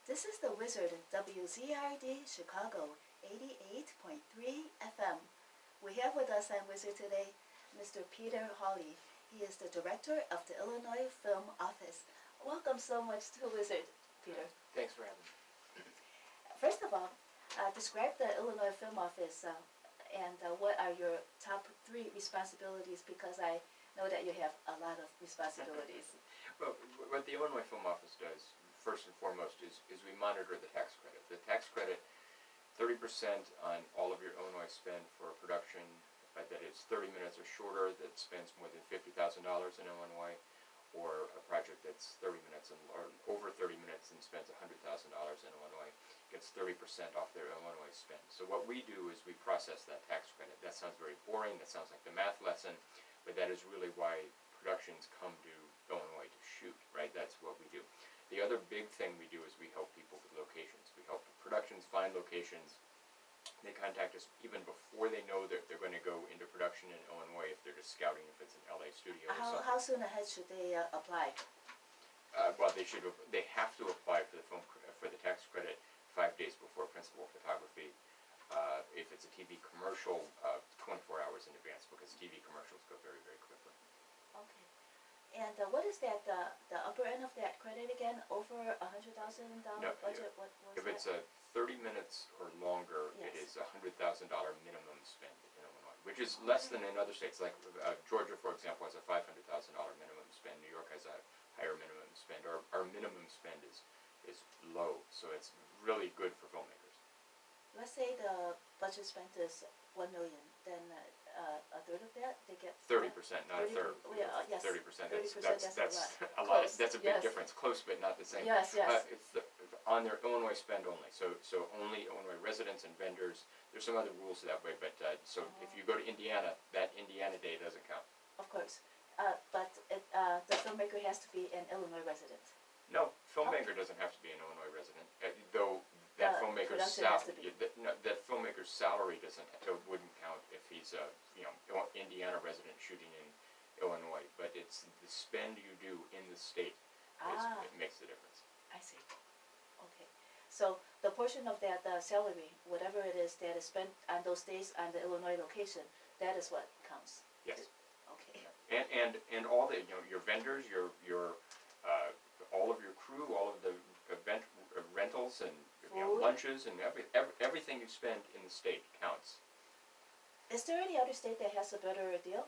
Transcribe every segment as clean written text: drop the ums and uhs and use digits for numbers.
This is the Wizard at WZRD Chicago 88.3 FM. We have with us on Wizard today Mr. Peter Hawley. He is the director of the Illinois Film Office. Welcome so much to Wizard, Peter. Thanks for having me. First of all, describe the Illinois Film Office and what are your top 3 responsibilities, because I know that you have a lot of responsibilities. Well, what the Illinois Film Office does, first and foremost, is we monitor the tax credit. The tax credit, 30% on all of your Illinois spend for a production that is 30 minutes or shorter, that spends more than $50,000 in Illinois, or a project that's 30 minutes or over 30 minutes and spends $100,000 in Illinois, gets 30% off their Illinois spend. So what we do is we process that tax credit. That sounds very boring, that sounds like the math lesson, but that is really why productions come to Illinois to shoot, right? That's what we do. The other big thing we do is we help people with locations. We help productions find locations. They contact us even before they know that they're going to go into production in Illinois, if they're just scouting if it's an LA studio or something. How soon ahead should they apply? Well, they have to apply for the tax credit 5 days before principal photography. If it's a TV commercial, 24 hours in advance, because TV commercials go very, very quickly. Okay. And what is that, the upper end of that credit again? Over $100,000 No, budget? What was If it's 30 minutes or longer, Yes. it is a $100,000 minimum spend in Illinois, which is less than in other states. Like Georgia, for example, has a $500,000 minimum spend. New York has a higher minimum spend. Our minimum spend is low, so it's really good for filmmakers. Let's say the budget spent is $1 million, then a third of that they get. 30%, not a 30%, third. yeah, yes. 30%. 30%, That's a a lot. lot. Close, That's a big yes. difference. Close, but not the same. Yes, yes. It's on their Illinois spend only. So only Illinois residents and vendors. There's some other rules that way, but so if you go to Indiana, that Indiana day doesn't count. Of course. But the filmmaker has to be an Illinois resident. No, filmmaker doesn't have to be an Illinois resident, though that filmmaker's production has to be. that filmmaker's salary wouldn't count if he's a Indiana resident shooting in Illinois. But it's the spend you do in the state it makes the difference. I see. Okay. So the portion of that salary, whatever it is that is spent on those days on the Illinois location, that is what counts. Yes. Okay. And all the your vendors, your all of your crew, all of the event rentals and lunches and everything you spend in the state counts. Is there any other state that has a better deal?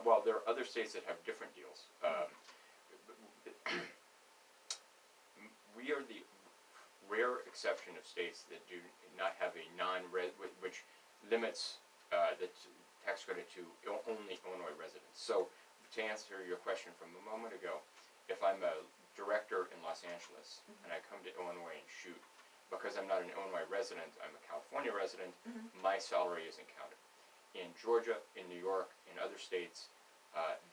Well, there are other states that have different deals. We are the rare exception of states that do not have a which limits the tax credit to only Illinois residents. So, to answer your question from a moment ago, if I'm a director in Los Angeles and I come to Illinois and shoot, because I'm not an Illinois resident, I'm a California resident, my salary isn't counted. In Georgia, in New York, in other states,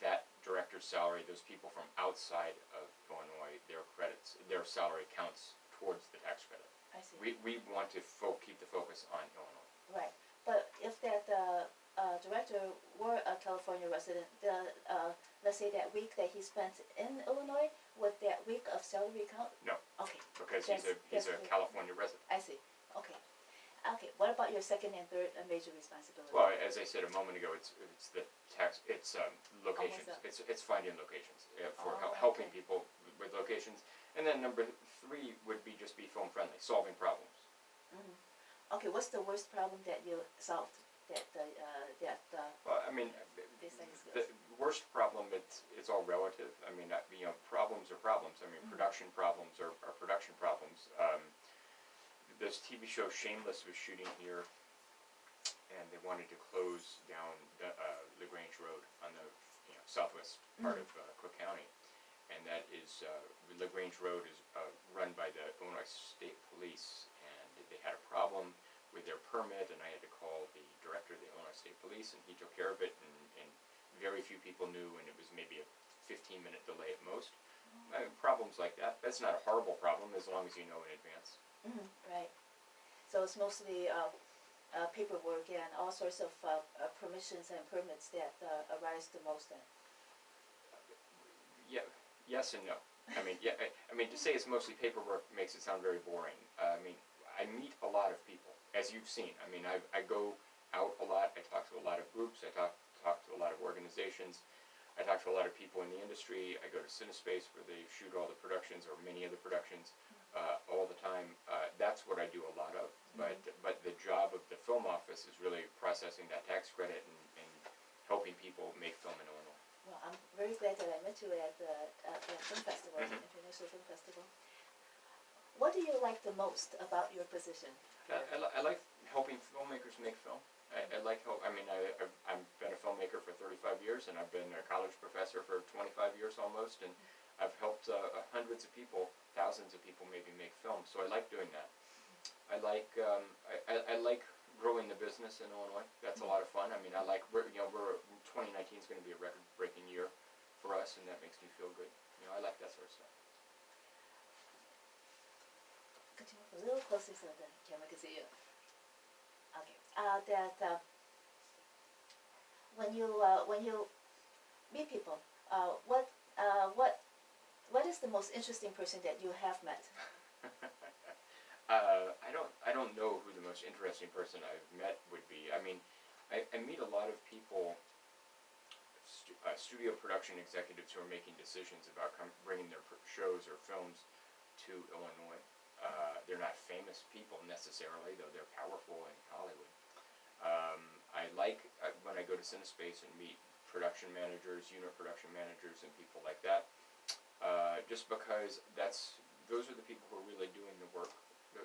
that director's salary, those people from outside of Illinois, their salary counts towards the tax credit. I see. We want to keep the focus on Illinois. Right. But if that director were a California resident, let's say that week that he spent in Illinois, would that week of salary count? No. Okay. Because That's he's a clear. California resident. I see. Okay. Okay. What about your second and third major responsibility? Well, as I said a moment ago, it's the tax. It's locations. Almost It's finding locations for Oh, helping okay. people with locations. And then number 3 would be just be film friendly, solving problems. Okay. What's the worst problem that you solved? Well, I mean, These things the worst problem, it's all relative. I mean, problems are problems. I mean, production problems are production problems. This TV show Shameless was shooting here, and they wanted to close down LaGrange Road on the southwest part of Cook County, and that is LaGrange Road is run by the Illinois State Police, and they had a problem with their permit, and I had to call the director of the Illinois State Police, and he took care of it, and very few people knew, and it was maybe a 15-minute delay at most. Problems like that, that's not a horrible problem as long as you know in advance. Right. So it's mostly paperwork and all sorts of permissions and permits that arise the most then. Yeah, yes and no. I mean, yeah, I mean, to say it's mostly paperwork makes it sound very boring. I mean, I meet a lot of people, as you've seen. I mean, I go out a lot, I talk to a lot of groups, I talk to a lot of organizations, I talk to a lot of people in the industry, I go to CineSpace where they shoot all the productions, or many of the productions, all the time. That's what I do a lot of, but the job of the film office is really processing that tax credit and helping people make film in Illinois. Well, I'm very glad that I met you at the film festival, International Film Festival. What do you like the most about your position? I like helping filmmakers make film. I like help. I mean, I've been a filmmaker for 35 years, and I've been a college professor for 25 years almost, and I've helped hundreds of people, thousands of people maybe make film. So I like doing that. I like I like growing the business in Illinois. That's a lot of fun. I mean, I like, we're 2019 is going to be a record-breaking year for us, and that makes me feel good. You know, I like that sort of stuff. Could you move a little closer so the camera can see you? Okay. When you meet people, what is the most interesting person that you have met? I don't know who the most interesting person I've met would be. I mean, I meet a lot of people, studio production executives who are making decisions about bringing their shows or films to Illinois. They're not famous people necessarily, though they're powerful in Hollywood. I like when I go to CineSpace and meet production managers, unit production managers, and people like that, just because those are the people who are really doing the work.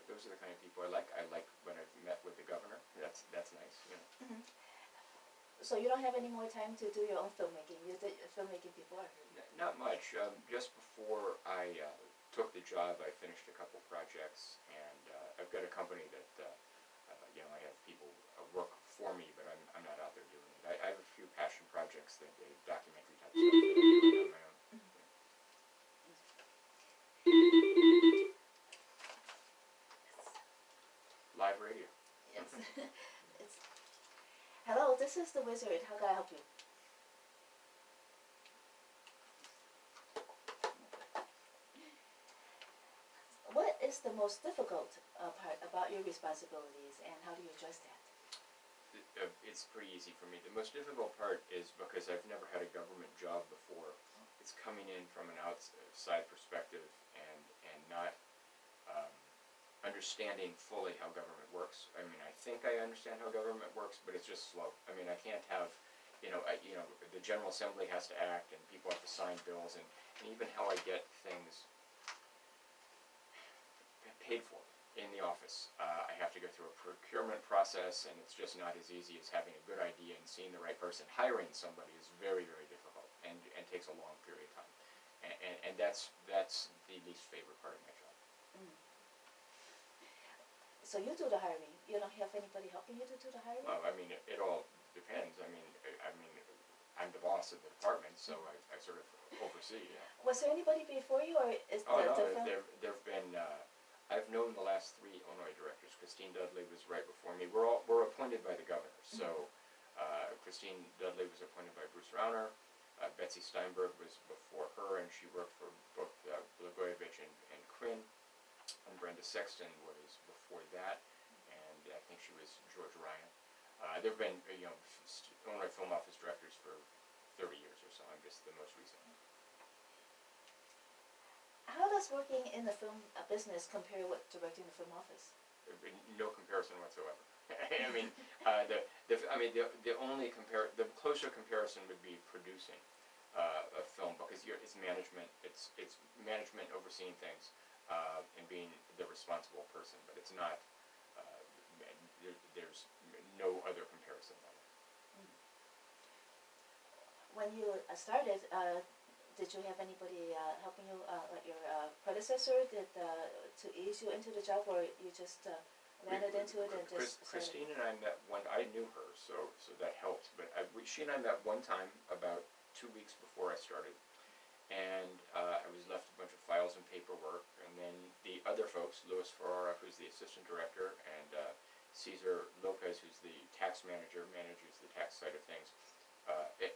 Those are the kind of people I like. I like when I've met with the governor. That's nice. You know. So you don't have any more time to do your own filmmaking. You did filmmaking before. Not much. Just before I took the job, I finished a couple projects, and I've got a company that I have people work for me, but I'm not out there doing it. I have a few passion projects that documentary type stuff that I'm doing on my own. Live radio. Yes. Hello, this is the Wizard. How can I help you? What is the most difficult part about your responsibilities, and how do you address that? It's pretty easy for me. The most difficult part is because I've never had a government job before. It's coming in from an outside perspective and not understanding fully how government works. I mean, I think I understand how government works, but it's just slow. I mean, I can't have, the General Assembly has to act, and people have to sign bills, and even how I get things paid for in the office. I have to go through a procurement process, and it's just not as easy as having a good idea and seeing the right person. Hiring somebody is very, very difficult and takes a long period of time. And that's the least favorite part of my job. So you do the hiring. You don't have anybody helping you to do the hiring? Well, I mean, it all depends. I mean, I'm the boss of the department, so I sort of oversee. Yeah. Was there anybody before you, or is There've been. I've known the last 3 Illinois directors. Christine Dudley was right before me. We're appointed by the governor. So Christine Dudley was appointed by Bruce Rauner. Betsy Steinberg was before her, and she worked for both Blagojevich and Quinn. And Brenda Sexton was before that, and I think she was George Ryan. There have been Illinois Film Office directors for 30 years or so. I'm just the most recent. How does working in the film business compare with directing the film office? No comparison whatsoever. I mean, the closer comparison would be producing a film, because it's management. It's management overseeing things and being the responsible person. But it's not. There's no other comparison like that. When you started, did you have anybody helping you, like your predecessor, to ease you into the job, or you just landed into it and just started? Christine and I met when I knew her, so that helped. But she and I met one time about 2 weeks before I started, and I was left a bunch of files and paperwork, and then the other folks, Louis Ferrara, who's the assistant director, and Cesar Lopez, who's the tax manager, manages the tax side of things,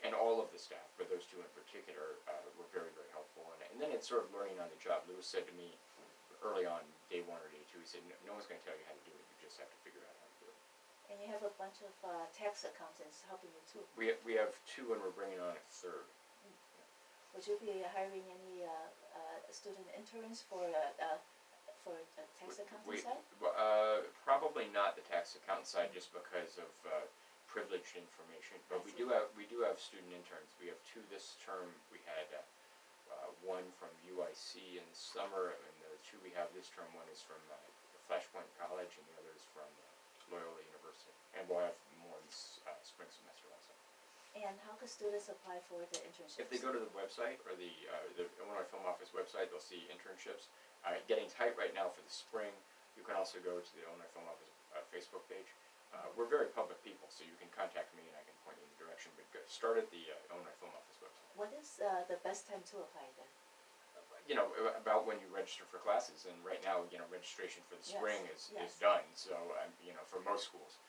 and all of the staff, but those two in particular, were very, very helpful. And then it's sort of learning on the job. Lewis said to me early on, day one or day two, he said, no one's gonna tell you how to do it, you just have to figure out how to do it. And you have a bunch of tax accountants helping you too. We have two and we're bringing on a third. Would you be hiring any student interns for tax accounting side? Probably not the tax accountant side, just because of privileged information. But we do have student interns. We have two this term. We had one from UIC in the summer, and the two we have this term. One is from Flashpoint College, and the other is from Loyola University. And we'll have more in spring semester also. And how can students apply for the internships? If they go to the website, or the Illinois Film Office website, they'll see internships. Getting tight right now for the spring. You can also go to the Illinois Film Office Facebook page. We're very public people, so you can contact me and I can point you in the direction. But start at the Illinois Film Office website. What is the best time to apply then? About when you register for classes. And right now, registration for the spring is done. So, for most schools.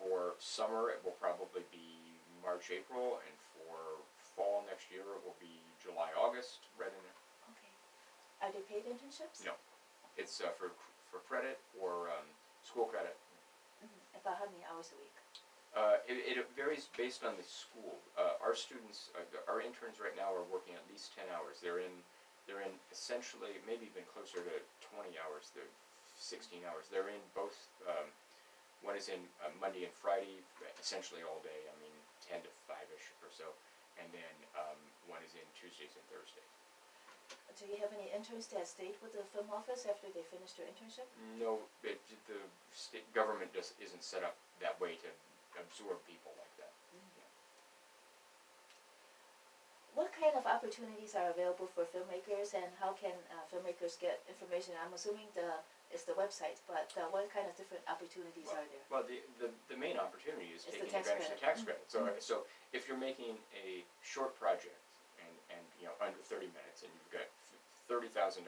For summer, it will probably be March, April, and for fall next year, it will be July, August, right in there. Okay. Are they paid internships? No. It's for credit or school credit. About how many hours a week? It varies based on the school. Our students, our interns right now are working at least 10 hours. They're in essentially, maybe even closer to 20 hours, they're 16 hours. They're in both, one is in Monday and Friday, essentially all day, 10 to 5-ish or so. And then one is in Tuesdays and Thursdays. Do you have any interns that stayed with the film office after they finished their internship? No, the state government just isn't set up that way to absorb people like that. What kind of opportunities are available for filmmakers, and how can filmmakers get information? I'm assuming it's the website, but what kind of different opportunities are there? Well, the main opportunity is It's taking the tax advantage of the tax credit. So if you're making a short project and under 30 minutes, and you've got $30,000, $35,000,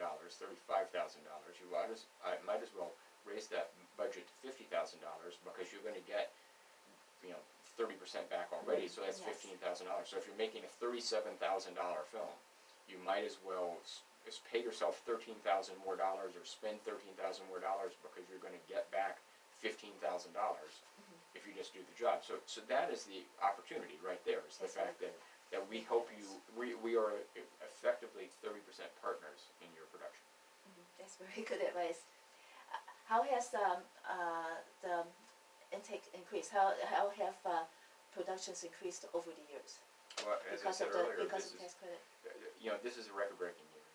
you might as well raise that budget to $50,000, because you're going to get 30% back already. So that's $15,000. So if you're making a $37,000 film, you might as well pay yourself $13,000 more or spend $13,000 more, because you're going to get back $15,000 if you just do the job. So that is the opportunity right there. Is the fact that we help you. We are effectively 30% partners in your production. That's very good advice. How has the intake increased? How have productions increased over the years? Well, as I said earlier, because of tax credit. This is a record-breaking year,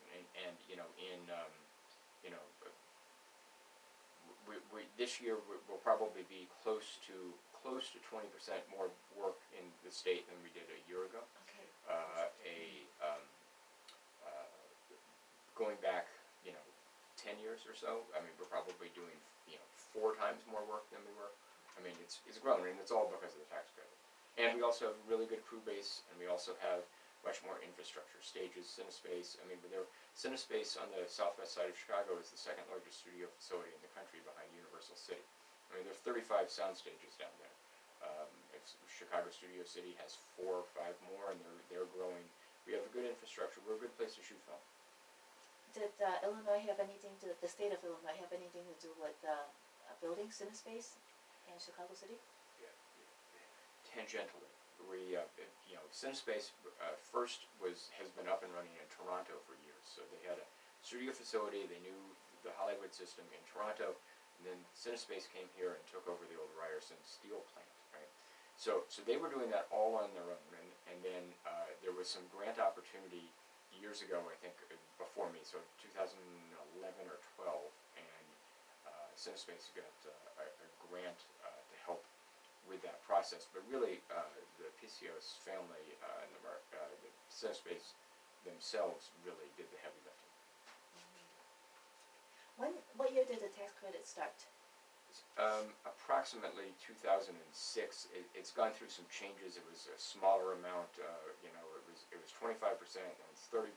and this year we'll probably be close to 20% more work in the state than we did a year ago. Okay. Going back 10 years or so, we're probably doing 4 times more work than we were. It's grown, and it's all because of the tax credit. And we also have a really good crew base, and we also have much more infrastructure, stages, CineSpace. CineSpace on the southwest side of Chicago is the second largest studio facility in the country behind Universal City. There's 35 sound stages down there. Chicago Studio City has 4 or 5 more, and they're growing. We have a good infrastructure. We're a good place to shoot film. Did Illinois have anything to, the state of Illinois have anything to do with building CineSpace in Chicago City? Tangentially. CineSpace first has been up and running in Toronto for years. So they had a studio facility. They knew the Hollywood system in Toronto, and then CineSpace came here and took over the old Ryerson steel plant, right? So they were doing that all on their own, and then there was some grant opportunity years ago, I think, before me, so 2011 or 12, and CineSpace got a grant to help with that process. But really, the PCOS family and the CineSpace themselves really did the heavy lifting. What year did the tax credit start? Approximately 2006. It's gone through some changes. It was a smaller amount. It was 25%, and it's 30%.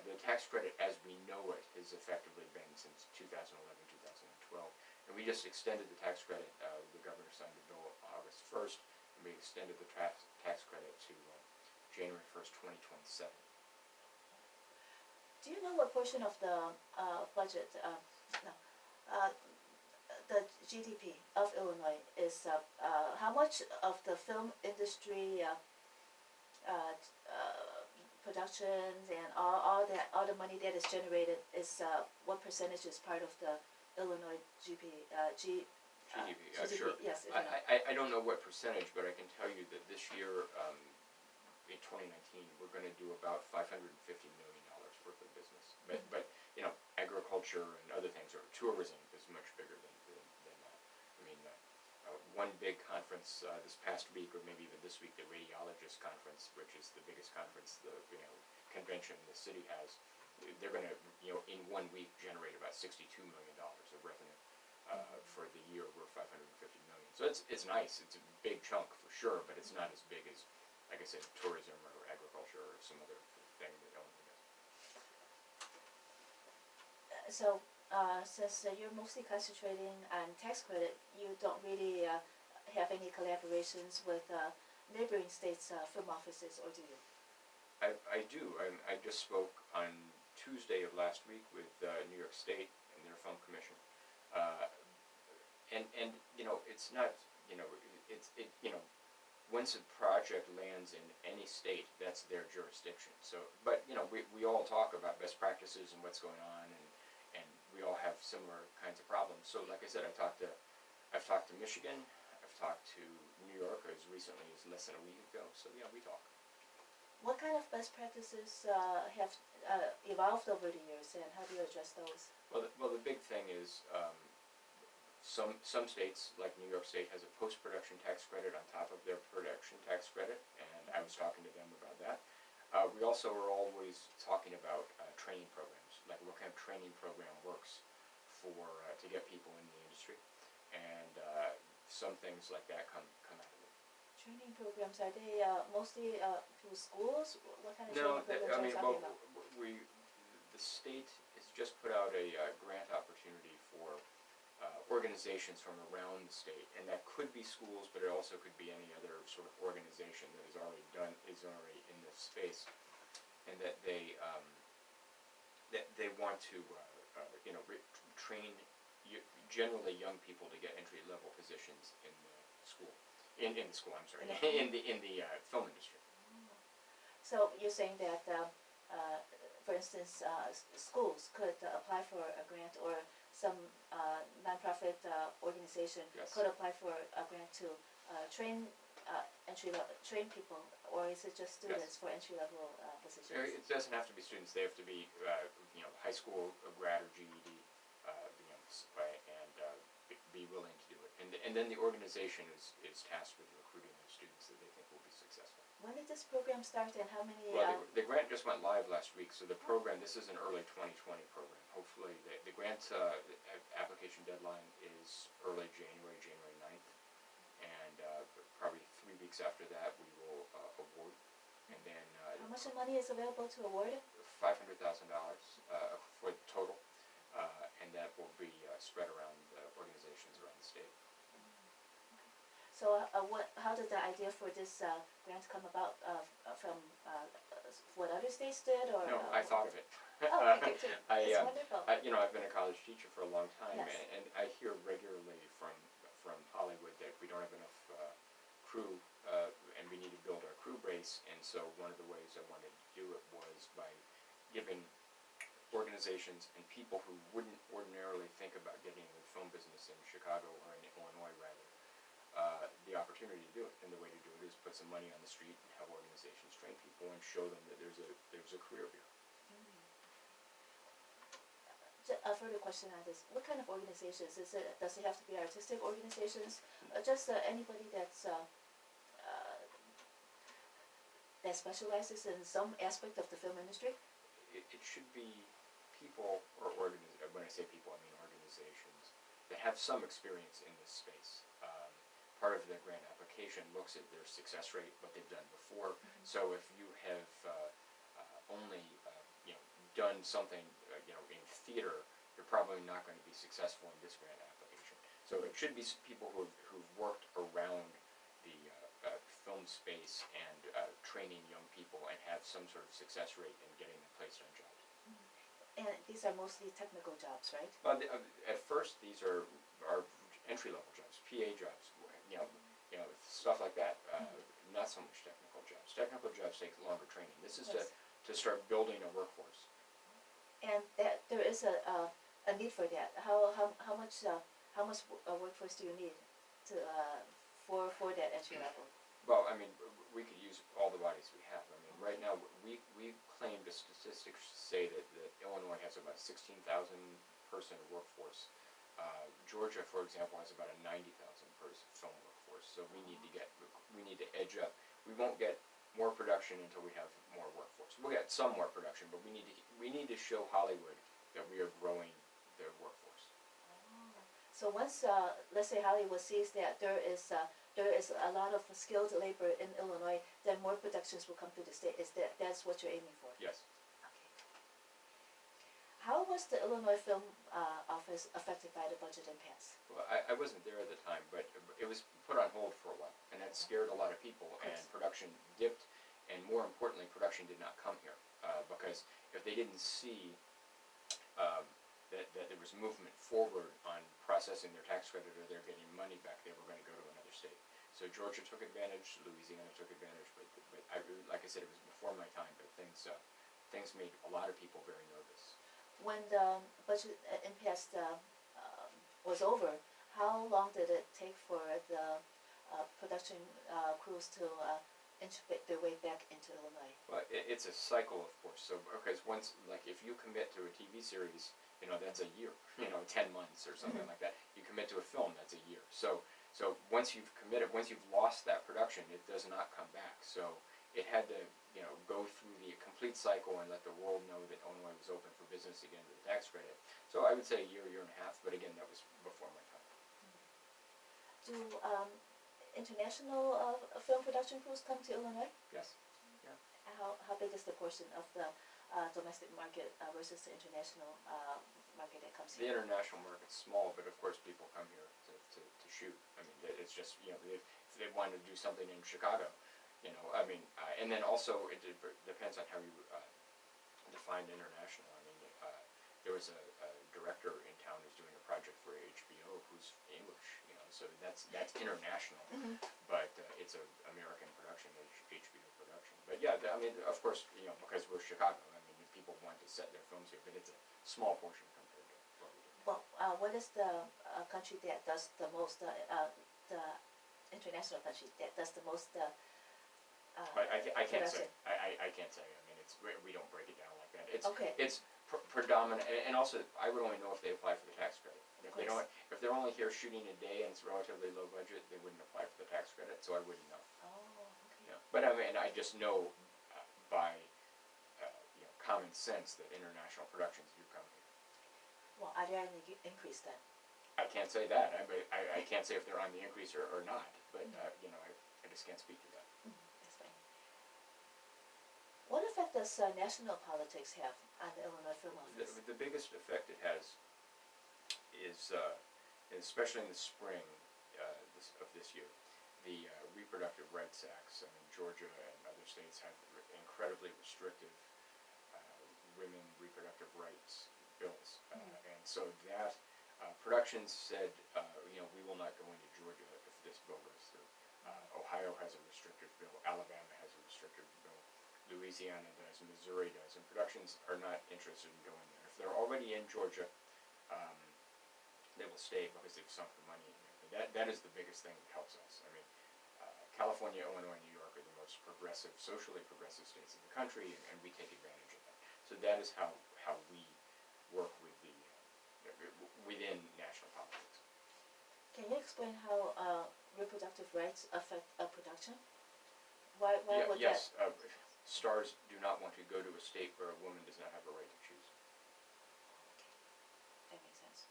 The tax credit, as we know it, has effectively been since 2011, 2012, and we just extended the tax credit. The governor signed the bill August 1st, and we extended the tax credit to January 1st, 2027. Do you know what portion of the budget, no, uh, the GDP of Illinois is, how much of the film industry productions and all the money that is generated is, what percentage is part of the Illinois GDP, GDP? sure. Yes, if you know. I don't know what percentage, but I can tell you that this year, in 2019, we're going to do about $550 million worth of business. But agriculture and other things, or tourism is much bigger than that. I mean, one big conference this past week, or maybe even this week, the Radiologist Conference, which is the biggest conference convention the city has, they're going to in 1 week generate about $62 million of revenue. For the year, we're $550 million. So it's nice. It's a big chunk for sure, but it's not as big as, like I said, tourism or agriculture or some other thing that Illinois does. So, since you're mostly concentrating on tax credit, you don't really have any collaborations with neighboring states' film offices, or do you? I do. I just spoke on Tuesday of last week with New York State and their film commission. And it's not, once a project lands in any state, that's their jurisdiction. So, but we all talk about best practices and what's going on, and we all have similar kinds of problems. So, like I said, I've talked to Michigan, I've talked to New York as recently as less than a week ago. So yeah, we talk. What kind of best practices have evolved over the years, and how do you address those? Well, the big thing is some states, like New York State, has a post-production tax credit on top of their production tax credit, and I was talking to them about that. We also are always talking about training programs, like what kind of training program works to get people in the industry, and some things like that come out of it. Training programs, are they mostly through schools? What kind of No, training programs are you talking about? the state has just put out a grant opportunity for organizations from around the state, and that could be schools, but it also could be any other sort of organization that is already in this space, and that they want to train generally young people to get entry level positions in the school. In the school, I'm sorry, in the film industry. So you're saying that, for instance, schools could apply for a grant, or some nonprofit organization Yes. could apply for a grant to train train people, or is it just students for entry level positions? It doesn't have to be students. They have to be high school grad or GED, and be willing to do it. And then the organization is tasked with recruiting those students that they think will be successful. When did this program start, and how many? Well, the grant just went live last week, so the program, this is an early 2020 program. Hopefully, the grant application deadline is early January 9th, and probably 3 weeks after that we will award, and then How much money is available to award? $500,000 for total, and that will be spread around organizations around the state. So, how did the idea for this grant come about? From what other states did, or? No, I thought of it. Oh, okay, good. That's wonderful. I've been a college teacher for a long time, Yes. and I hear regularly from Hollywood that we don't have enough crew, and we need to build our crew base. And so one of the ways I wanted to do it was by giving organizations and people who wouldn't ordinarily think about getting into the film business in Chicago, or in Illinois rather, the opportunity to do it. And the way to do it is put some money on the street and have organizations train people and show them that there's a career here. A further question on this: what kind of organizations is it? Does it have to be artistic organizations, or just anybody that specializes in some aspect of the film industry? It should be people or when I say people, I mean organizations that have some experience in this space. Part of the grant application looks at their success rate, what they've done before. Mm-hmm. So if you have only done something in theater, you're probably not going to be successful in this grant application. So it should be people who've worked around the film space and training young people and have some sort of success rate in getting them placed on jobs. And these are mostly technical jobs, right? Well, at first, these are entry-level jobs, PA jobs, stuff like that. Not so much technical jobs. Technical jobs take longer training. This is Yes. to start building a workforce. And that there is a need for that. How much workforce do you need to for that entry level? Well, I mean, we could use all the bodies we have. I mean, right now, we claim the statistics say that Illinois has about 16,000 person workforce. Georgia, for example, has about a 90,000 person film workforce. So we need to edge up. We won't get more production until we have more workforce. We'll get some more production, but we need to show Hollywood that we are growing their workforce. So once, let's say Hollywood sees that there is a lot of skilled labor in Illinois, then more productions will come to the state. That's what you're aiming for? Yes. Okay. How was the Illinois Film Office affected by the budget impasse? Well, I wasn't there at the time, but it was put on hold for a while, and that scared a lot of people, and Yes. production dipped, and more importantly, production did not come here, because if they didn't see that there was movement forward on processing their tax credit or they're getting money back, they were going to go to another state. So Georgia took advantage, Louisiana took advantage, but like I said, it was before my time, but things made a lot of people very nervous. When the budget impasse was over, how long did it take for the production crews to integrate their way back into Illinois? Well, it's a cycle, of course. So because once, like, if you commit to a TV series, that's a year. 10 months or something like that. You commit to a film, that's a year. So once you've committed, once you've lost that production, it does not come back. So it had to, go through the complete cycle and let the world know that Illinois was open for business again with the tax credit. So I would say a year and a half, but again, that was before my time. Do international film production crews come to Illinois? Yes. How big is the portion of the domestic market versus the international market that comes The here? international market's small, but of course people come here to shoot. I mean, it's just, if they want to do something in Chicago, and then also it depends on how you define international. I mean, there was a director in town who's doing a project for HBO who's English, so that's international, but it's an American production, HBO production. But yeah, I mean, of course, because we're Chicago, I mean, people want to set their films here, but it's a small portion compared to what we do. Well, what is the country that does the most, the international country that does the most I can't say. production? I can't say. I mean, we don't break it down like that. Okay. It's predominant, and also I would only know if they apply for the tax credit. If they Of don't, if they're only here shooting a day and it's relatively low budget, they wouldn't apply for the tax credit, so I wouldn't know. Oh, okay. But I mean, I just know by common sense that international productions do come here. Well, are there any increase then? I can't say that. I can't say if they're on the increase or not. But I just can't speak to that. That's fine. What effect does national politics have on the Illinois Film Office? The biggest effect it has is, especially in the spring of this year, the reproductive rights acts. I mean, Georgia and other states have incredibly restrictive women reproductive rights bills, and so that productions said, we will not go into Georgia if this bill goes through. Ohio has a restrictive bill. Alabama has a restrictive bill. Louisiana does. Missouri does. And productions are not interested in going there. If they're already in Georgia, they will stay because they've sunk the money in there. But that is the biggest thing that helps us. I mean, California, Illinois, and New York are the most progressive, socially progressive states in the country, and we take advantage of that. So that is how we work with within national politics. Can you explain how reproductive rights affect a production? Why would yes, stars do not want to go to a state where a woman does not have a right to choose. that makes sense.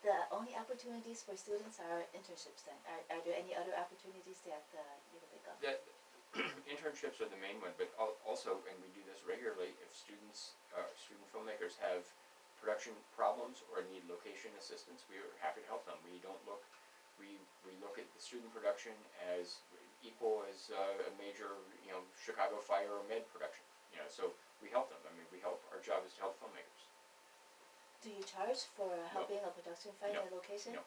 The only opportunities for students are internships then. Are there any other opportunities that you can think of? Internships are the main one, but also, and we do this regularly, if student filmmakers have production problems or need location assistance, we are happy to help them. We don't look, we look at the student production as equal as a major, Chicago fire or med production. So we help them. I mean, our job is to help filmmakers. Do you charge for helping a production find No. a location? No.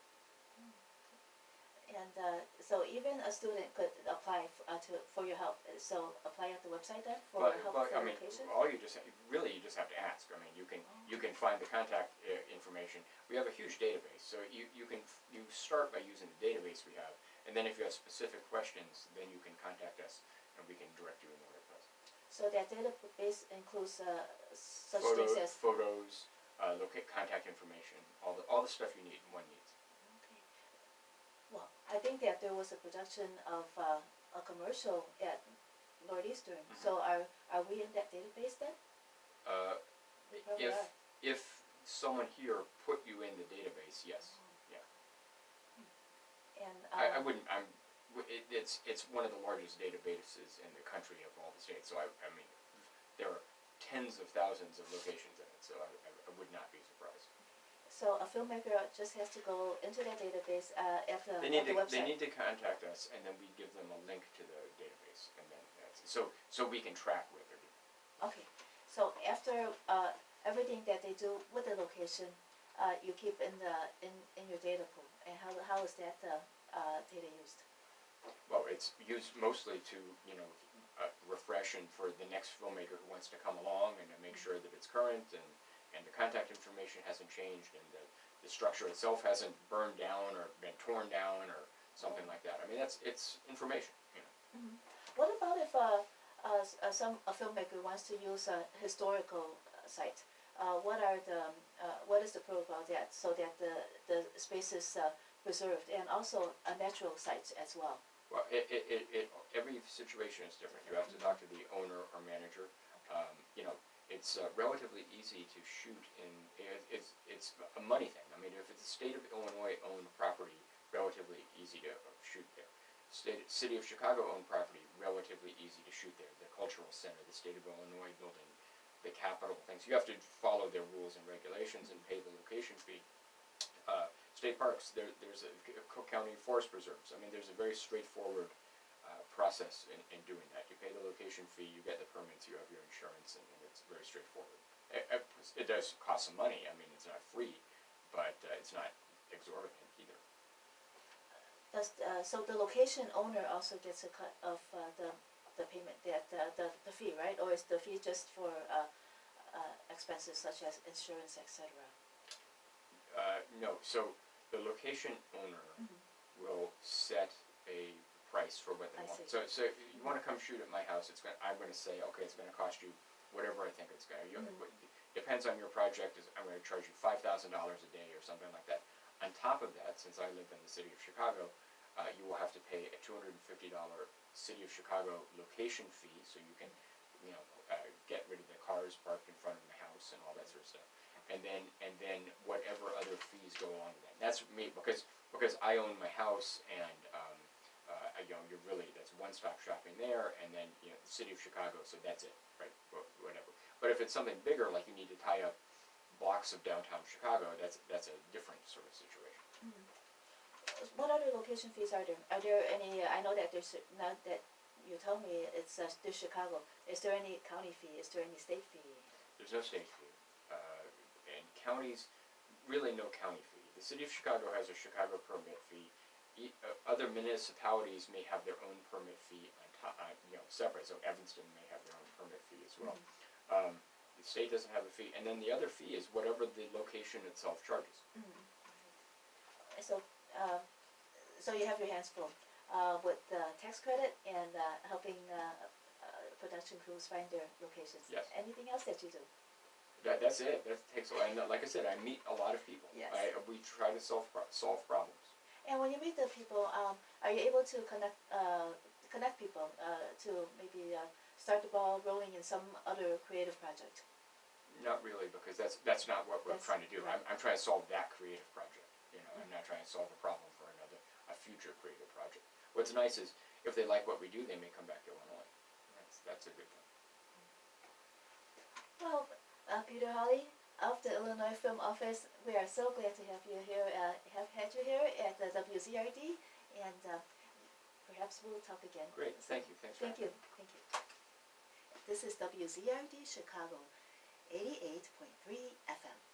And so even a student could apply for your help. So apply at the website then for help for I mean, location? all you just have to ask. I mean, you can find the contact information. We have a huge database, so you start by using the database we have, and then if you have specific questions, then you can contact us, and we can direct you in the right place. So that database includes such things as photos, locate contact information, all the stuff you need. One needs. Okay. Well, I think that there was a production of a commercial at Northeastern. Mm-hmm. So are we in that database then? We probably are. If someone here put you in the database, yes. And I wouldn't. It's one of the largest databases in the country of all the states. So I mean, there are tens of thousands of locations in it. So I would not be surprised. So a filmmaker just has to go into that database at the website. They need to contact us, and then we give them a link to the database, and then so we can track what they're doing. Okay. So after everything that they do with the location, you keep in your data pool. And how is that data used? Well, it's used mostly to refresh and for the next filmmaker who wants to come along and to make sure that it's current and the contact information hasn't changed and the structure itself hasn't burned down or been torn down or something like that. I mean, it's information. Mm-hmm. What about if a filmmaker wants to use a historical site? What is the protocol that so that the space is preserved and also a natural sites as well? Well, every situation is different. You have to talk to the owner or manager. It's relatively easy to shoot in. It's a money thing. I mean, if it's a state of Illinois owned property, relatively easy to shoot there. City of Chicago owned property, relatively easy to shoot there. The cultural center, the state of Illinois building, the Capitol things. You have to follow their rules and regulations and pay the location fee. State parks, there's a Cook County Forest Preserves. I mean, there's a very straightforward process in doing that. You pay the location fee, you get the permits, you have your insurance, and it's very straightforward. It does cost some money. I mean, it's not free, but it's not exorbitant either. So the location owner also gets a cut of the payment, the fee, right? Or is the fee just for expenses such as insurance, etc.? No. So the location owner will set a price for what they want. So you want to come shoot at my house? I'm going to say, okay, it's going to cost you whatever I think it's going to. Depends on your project. I'm going to charge you $5,000 a day or something like that. On top of that, since I live in the city of Chicago, you will have to pay a $250 City of Chicago location fee, so you can, get rid of the cars parked in front of the house and all that sort of stuff. And then whatever other fees go along with that. That's me because I own my house and that's one-stop shopping there, and then the City of Chicago, so that's it, right? Whatever. But if it's something bigger, like you need to tie up blocks of downtown Chicago, that's a different sort of situation. Mm-hmm. What other location fees are there? Are there any? I know that there's not that you told me it's there's Chicago. Is there any county fee? Is there any state fee? There's no state fee, and counties really no county fee. The City of Chicago has a Chicago permit fee. Other municipalities may have their own permit fee on top, separate. So Evanston may have their own permit fee as well. Mm-hmm. The state doesn't have a fee, and then the other fee is whatever the location itself charges. Mm-hmm. So you have your hands full with the tax credit and helping production crews find their locations. Yes. Anything else that you do? That's it. That takes a lot. And like I said, I meet a lot of people. Yes. We try to solve problems. And when you meet the people, are you able to connect people to maybe start the ball rolling in some other creative project? Not really, because that's not what we're trying to do. Right. I'm trying to solve that creative project. I'm not trying to solve a problem for a future creative project. What's nice is if they like what we do, they may come back to Illinois. That's a good thing. Well, Peter, Hawley, of the Illinois Film Office. We are so glad to have you here, have had you here at the WZRD, and perhaps we'll talk again. Great, thank you, thanks for Thank you, thank you. This is WZRD Chicago, 88.3 FM.